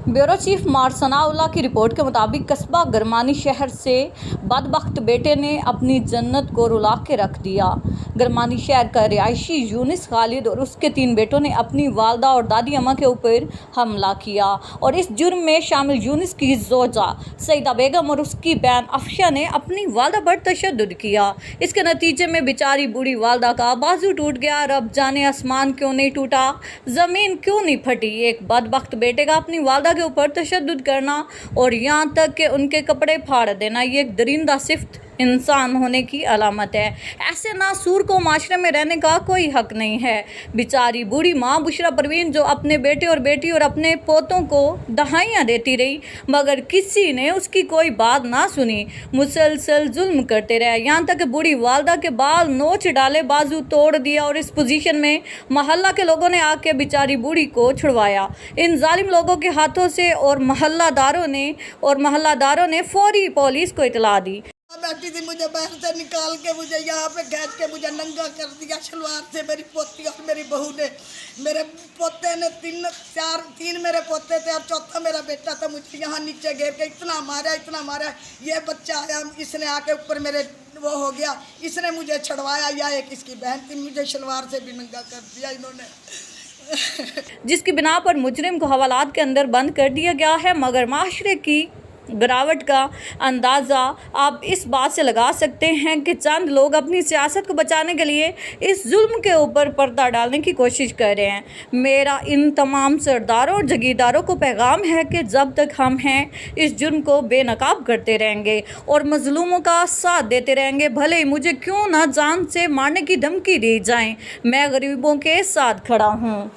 Bureau chief मारसनाउल्लाह की report के मुताबिक कस्बा गरमानी शहर से बदबख्त बेटे ने अपनी जन्नत को रुला के रख दिया। गरमानी शहर का रिहायशी यूनिस खालिद और उसके 3 बेटों ने अपनी वालदा और दादी अम्मा के ऊपर हमला किया और इस जुर्म में शामिल यूनिस की जोजा सईदा बेगम और उसकी बहन अफशा ने अपनी वालदा पर तशद्दुद किया। इसके नतीजे में बेचारी बूढ़ी वालदा का बाजू टूट गया। रब जाने आसमान क्यों नहीं टूटा, ज़मीन क्यों नहीं फटी। एक बदबख्त बेटे का अपनी वालदा के ऊपर तशद्दुद करना और यहाँ तक कि उनके कपड़े फाड़ देना, ये एक दरिंदा सिफ्त इंसान होने की अलामत है। ऐसे नासूर को माशरे में रहने का कोई हक नहीं है। बेचारी बूढ़ी माँ बुशरा परवीन जो अपने बेटे और बेटी और अपने पोतों को दहाइयाँ देती रही मगर किसी ने उसकी कोई बात ना सुनी, मुसलसल जुल्म करते रहे, यहाँ तक कि बूढ़ी वालदा के बाल नोच डाले, बाजू तोड़ दिया और इस पोजीशन में मोहल्ला के लोगों ने आके बेचारी बूढ़ी को छुड़वाया इन जालिम लोगों के हाथों से और मोहल्लादारों ने फौरी पुलिस को इतला दी। बैठी थी, मुझे बाहर से निकाल के मुझे यहाँ पे खींच के मुझे नंगा कर दिया शलवार से। मेरी पोती और मेरी बहू ने, मेरे पोते ने तीन मेरे पोते थे और चौथा मेरा बेटा था, मुझे यहाँ नीचे घेर के इतना मारा। ये बच्चा आया, इसने आके ऊपर मेरे वो हो गया, इसने मुझे छड़वाया। या एक इसकी बहन थी, मुझे शलवार से भी नंगा कर दिया इन्होंने जिसकी बिना पर मुजरिम को हवालात के अंदर बंद कर दिया गया है। मगर माशरे की गिरावट का अंदाज़ा आप इस बात से लगा सकते हैं कि चंद लोग अपनी सियासत को बचाने के लिए इस जुल्म के ऊपर पर्दा डालने की कोशिश कर रहे हैं। मेरा इन तमाम सरदारों और जगीरदारों को पैगाम है कि जब तक हम हैं इस जुर्म को बेनकाब करते रहेंगे और मजलूमों का साथ देते रहेंगे, भले ही मुझे क्यों ना जान से मारने की धमकी दी जाए। मैं गरीबों के साथ खड़ा हूँ।